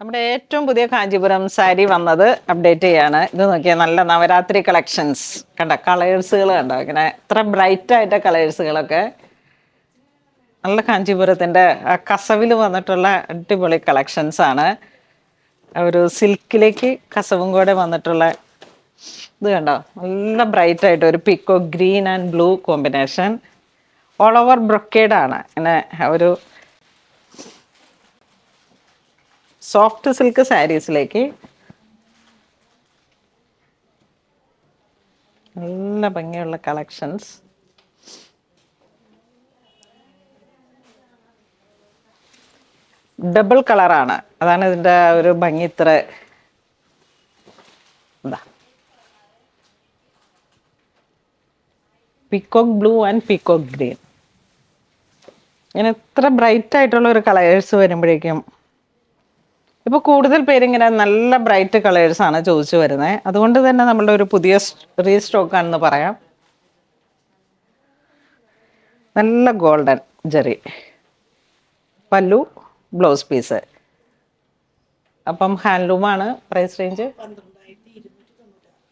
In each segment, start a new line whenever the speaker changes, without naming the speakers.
നമ്മുടെ ഏറ്റവും പുതിയ കാഞ്ചീപുരം സാരി വന്നത് അപ്ഡേറ്റ് ചെയ്യാണ്. ഇത് നോക്കിയാൽ നല്ല നവരാത്രി കളക്ഷൻസ് കണ്ട, കളേഴ്സുകൾ കണ്ടോ, ഇങ്ങനെ ഇത്ര ബ്രൈറ്റ് ആയിട്ട് കളേഴ്സുകളൊക്കെ നല്ല കാഞ്ചീപുരത്തിൻ്റെ കസവിൽ വന്നിട്ടുള്ള അടിപൊളി കളക്ഷൻസ് ആണ്. ഒരു സിൽക്കിലേക്ക് കസവും കൂടെ വന്നിട്ടുള്ള ഇത് കണ്ടോ, നല്ല ബ്രൈറ്റ് ആയിട്ട് ഒരു peacock green and blue combination. All over brocade ആണ്. ഇങ്ങനെ ഒരു സോഫ്റ്റ് സിൽക്ക് സാരീസിലേക്ക് നല്ല ഭംഗിയുള്ള കളക്ഷൻസ്. ഡബിൾ കളറാണ്, അതാണ് ഇതിൻ്റെ ഒരു ഭംഗി. ഇത്ര എന്താ peacock blue and peacock green, ഇങ്ങനെ ഇത്ര ബ്രൈറ്റ് ആയിട്ടുള്ള ഒരു കളേഴ്സ് വരുമ്പോഴേക്കും ഇപ്പോൾ കൂടുതൽ പേരിങ്ങനെ നല്ല ബ്രൈറ്റ് കളേഴ്സാണ് ചോദിച്ചു വരുന്നത്. അതുകൊണ്ട് തന്നെ നമ്മളുടെ ഒരു പുതിയ റീസ്റ്റോക്ക് ആണെന്ന് പറയാം. നല്ല ഗോൾഡൻ ജെറി പല്ലു, ബ്ലൗസ് പീസ്. അപ്പം ഹാൻഡ്ലൂമാണ്. പ്രൈസ് റേഞ്ച്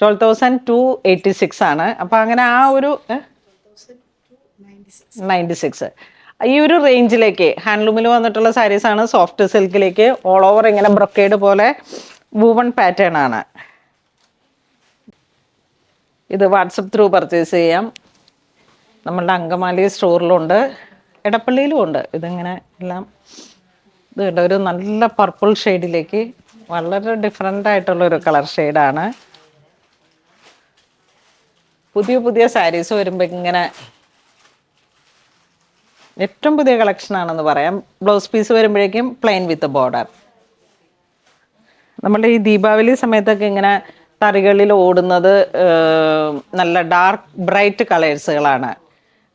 12,286 ആണ്. അപ്പം അങ്ങനെ ആ ഒരു 96 ഈ ഒരു റേഞ്ചിലേക്ക് ഹാൻഡ്ലൂമിൽ വന്നിട്ടുള്ള സാരീസാണ്. സോഫ്റ്റ് സിൽക്കിലേക്ക് ഓൾ ഓവർ ഇങ്ങനെ ബ്രൊക്കേഡ് പോലെ വൂവൺ പാറ്റേൺ ആണ്. ഇത് വാട്സപ്പ് ത്രൂ പർച്ചേസ് ചെയ്യാം. നമ്മളുടെ അങ്കമാലി സ്റ്റോറിലുണ്ട്, എടപ്പള്ളിയിലും ഉണ്ട്. ഇതിങ്ങനെ എല്ലാം ഇത് കണ്ട ഒരു നല്ല പർപ്പിൾ ഷെയ്ഡിലേക്ക് വളരെ ഡിഫറെൻ്റ് ആയിട്ടുള്ളൊരു കളർ ഷെയ്ഡാണ്. പുതിയ പുതിയ സാരീസ് വരുമ്പോൾ ഇങ്ങനെ ഏറ്റവും പുതിയ കളക്ഷനാണെന്ന് പറയാം. ബ്ലൗസ് പീസ് വരുമ്പോഴേക്കും പ്ലെയിൻ വിത്ത് ബോർഡർ. നമ്മളുടെ ഈ ദീപാവലി സമയത്തൊക്കെ ഇങ്ങനെ തറികളിൽ ഓടുന്നത് നല്ല ഡാർക്ക് ബ്രൈറ്റ് കളേഴ്സുകളാണ്.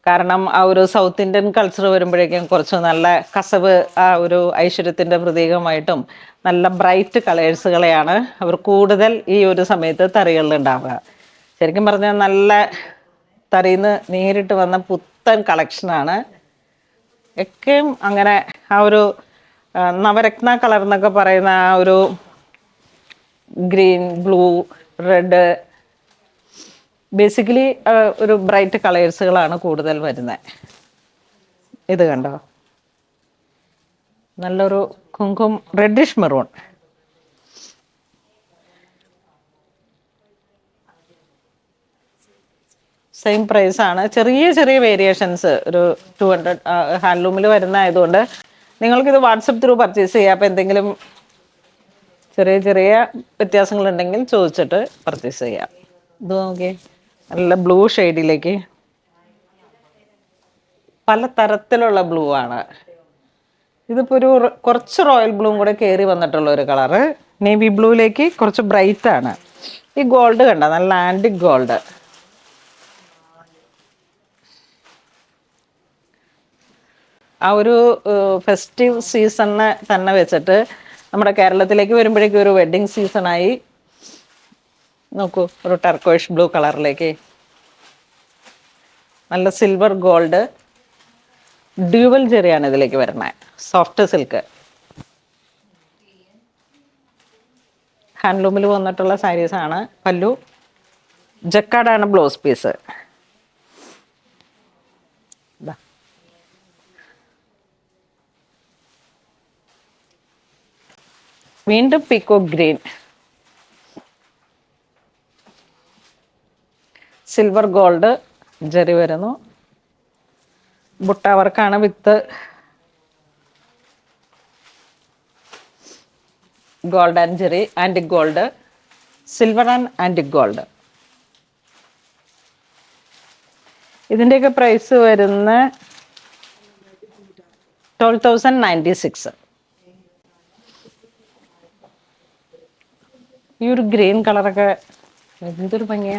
കാരണം ആ ഒരു സൗത്ത് ഇന്ത്യൻ കൾച്ചർ വരുമ്പോഴേക്കും കുറച്ച് നല്ല കസവ്, ആ ഒരു ഐശ്വര്യത്തിൻ്റെ പ്രതീകമായിട്ടും നല്ല ബ്രൈറ്റ് കളേഴ്സുകളെയാണ് അവർ കൂടുതൽ ഈ ഒരു സമയത്ത് തറികളിൽ ഉണ്ടാവുക. ശരിക്കും പറഞ്ഞാൽ നല്ല തറിന്ന് നേരിട്ട് വന്ന പുത്തൻ കളക്ഷനാണ്. ഒക്കെയും അങ്ങനെ ആ ഒരു നവരത്ന കളർ എന്നൊക്കെ പറയുന്ന ആ ഒരു ഗ്രീൻ, ബ്ലൂ, റെഡ്, ബേസിക്കലി ഒരു ബ്രൈറ്റ് കളേഴ്സുകളാണ് കൂടുതൽ വരുന്നത്. ഇത് കണ്ടോ, നല്ലൊരു കുങ്കും റെഡിഷ് മെറൂൺ. സെയിം പ്രൈസ് ആണ്. ചെറിയ ചെറിയ വേരിയേഷൻസ്, ഒരു 200 ഹാൻഡ്ലൂമിൽ വരുന്ന ആയതുകൊണ്ട് നിങ്ങൾക്കിത് വാട്സപ്പ് ത്രൂ പർച്ചേസ് ചെയ്യാം. അപ്പോൾ എന്തെങ്കിലും ചെറിയ ചെറിയ വ്യത്യാസങ്ങളുണ്ടെങ്കിൽ ചോദിച്ചിട്ട് പർച്ചേസ് ചെയ്യാം. ഇത് നോക്കിയേ, നല്ല ബ്ലൂ ഷെയ്ഡിലേക്ക് പല തരത്തിലുള്ള ബ്ലൂ ആണ്. ഇതിപ്പോൾ ഒരു കുറച്ച് റോയൽ ബ്ലൂവും കൂടെ കയറി വന്നിട്ടുള്ള ഒരു കളറ്. നേവി ബ്ലൂയിലേക്ക് കുറച്ച് ബ്രൈറ്റ് ആണ്. ഈ ഗോൾഡ് കണ്ട, നല്ല ആൻറ്റിക് ഗോൾഡ്. ആ ഒരു ഫെസ്റ്റീവ് സീസണിനെ തന്നെ വെച്ചിട്ട് നമ്മുടെ കേരളത്തിലേക്ക് വരുമ്പോഴേക്കും ഒരു വെഡ്ഡിങ് സീസണായി. നോക്കൂ, ഒരു ടർക്കോയിഷ് ബ്ലൂ കളറിലേക്ക് നല്ല സിൽവർ ഗോൾഡ് ഡ്യൂവൽ ജെറിയാണ് ഇതിലേക്ക് വരുന്നത്. സോഫ്റ്റ് സിൽക്ക് ഹാൻഡ്ലൂമിൽ വന്നിട്ടുള്ള സാരീസാണ്. പല്ലു ജക്കാർഡാണ് ബ്ലൗസ് പീസ്. വീണ്ടും പീക്കോ ഗ്രീൻ, സിൽവർ ഗോൾഡ് ജെറി വരുന്നു. ബുട്ട വർക്കാണ് വിത്ത് gold and Jerry, antique gold, silver and antique gold. ഇതിൻ്റെയൊക്കെ പ്രൈസ് വരുന്ന 12,096. ഈ ഒരു ഗ്രീൻ കളറൊക്കെ എന്തൊരു ഭംഗിയാ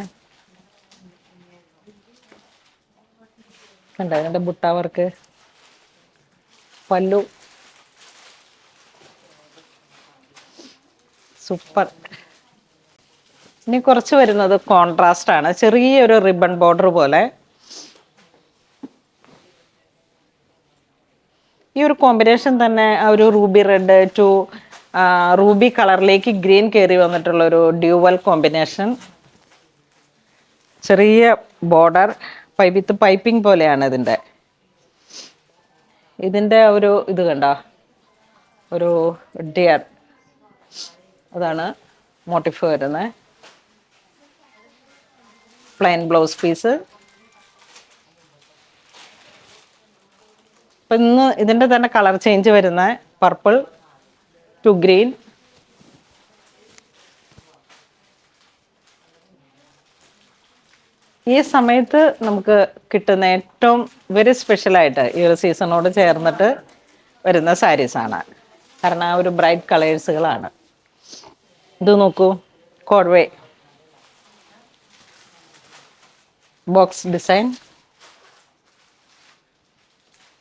കണ്ടോ, അതിൻ്റെ ബുട്ട വർക്ക്. പല്ലു സൂപ്പർ. ഇനി കുറച്ച് വരുന്നത് കോൺട്രാസ്റ്റ് ആണ്, ചെറിയൊരു റിബൺ ബോർഡർ പോലെ. ഈ ഒരു കോമ്പിനേഷൻ തന്നെ ആ ഒരു റൂബി റെഡ് ടു റൂബി കളറിലേക്ക് ഗ്രീൻ കയറി വന്നിട്ടുള്ള ഒരു ഡ്യൂവൽ കോമ്പിനേഷൻ. ചെറിയ ബോർഡർ വിത്ത് പൈപ്പിംഗ് പോലെയാണ് ഇതിൻ്റെ ഒരു ഇത് കണ്ട ഒരു ഡിയർ, അതാണ് മോട്ടിഫ് വരുന്നത്. Plain blouse piece. അപ്പം ഇന്ന് ഇതിൻ്റെ തന്നെ കളർ ചേഞ്ച് വരുന്ന പർപ്പിൾ ടു ഗ്രീൻ. ഈ സമയത്ത് നമുക്ക് കിട്ടുന്ന ഏറ്റവും വെരി സ്പെഷ്യലായിട്ട് ഈ ഒരു സീസണോട് ചേർന്നിട്ട് വരുന്ന സാരീസാണ്. കാരണം ആ ഒരു ബ്രൈറ്റ് കളേഴ്സുകളാണ്. ഇത് നോക്കൂ, കോഡ്വേ ബോക്സ് ഡിസൈൻ.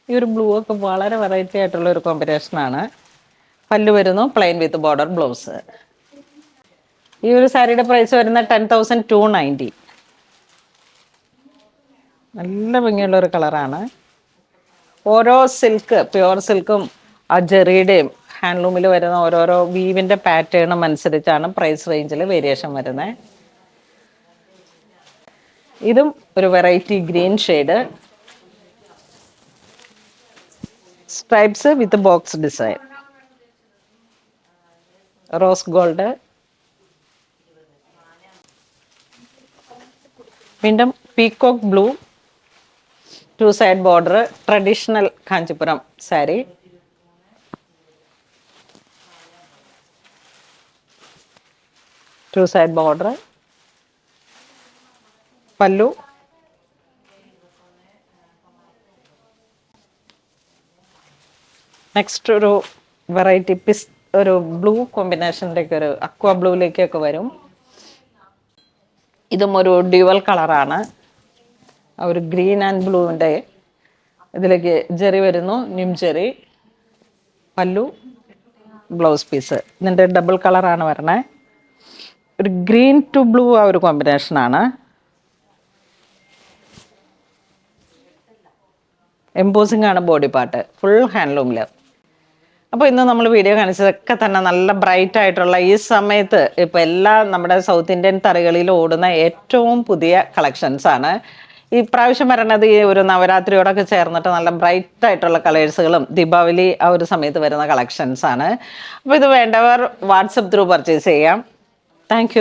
ഈ ഒരു ബ്ലൂ ഒക്കെ വളരെ വെറൈറ്റി ആയിട്ടുള്ള ഒരു കോമ്പിനേഷനാണ്. പല്ല് വരുന്നു പ്ലെയിൻ വിത്ത് ബോർഡർ ബ്ലൗസ്. ഈ ഒരു സാരിയുടെ പ്രൈസ് വരുന്ന 10,290. നല്ല ഭംഗിയുള്ള ഒരു കളറാണ്. ഓരോ സിൽക്ക്, പ്യുവർ സിൽക്കും ആ ജെറിയുടെയും ഹാൻഡ്ലൂമിൽ വരുന്ന ഓരോരോ വീവിൻ്റെ പാറ്റേണും അനുസരിച്ചാണ് പ്രൈസ് റേഞ്ചിൽ വേരിയേഷൻ വരുന്നത്. ഇതും ഒരു variety green shade, stripes with box design, rose gold. വീണ്ടും peacock blue, 2 side border, traditional Kanchipuram sari. Two side border, pallu. Next ഒരു വെറൈറ്റി ഒരു ബ്ലൂ കോമ്പിനേഷനിലേക്ക്, ഒരു അക്വ ബ്ലൂയിലേക്കൊക്കെ വരും. ഇതും ഒരു ഡ്യുവൽ കളറാണ്. ഒരു ഗ്രീൻ ആൻഡ് ബ്ലൂവിൻ്റെ ഇതിലേക്ക് ജെറി വരുന്നു, നിം ജെറി. പല്ലു, ബ്ലൗസ് പീസ്. ഇതിൻ്റെ ഡബിൾ കളറാണ് വരണേ. ഒരു ഗ്രീൻ ടു ബ്ലൂ ആ ഒരു കോമ്പിനേഷനാണ്. എംബോസിംഗ് ആണ് ബോഡി പാർട്ട്, ഫുൾ ഹാൻഡ്ലൂമിൽ. അപ്പോൾ ഇന്ന് നമ്മൾ വീഡിയോ കാണിച്ചതൊക്കെ തന്നെ നല്ല ബ്രൈറ്റ് ആയിട്ടുള്ള ഈ സമയത്ത് ഇപ്പോൾ എല്ലാ നമ്മുടെ സൗത്ത് ഇന്ത്യൻ തറികളിൽ ഓടുന്ന ഏറ്റവും പുതിയ കളക്ഷൻസാണ്. ഈ പ്രാവശ്യം വരണത് ഈ ഒരു നവരാത്രിയോടൊക്കെ ചേർന്നിട്ട് നല്ല ബ്രൈറ്റ് ആയിട്ടുള്ള കളേഴ്സുകളും ദീപാവലി ആ ഒരു സമയത്ത് വരുന്ന കളക്ഷൻസാണ്. അപ്പോൾ ഇത് വേണ്ടവർ വാട്സപ്പ് ത്രൂ പർച്ചേസ് ചെയ്യാം. താങ്ക്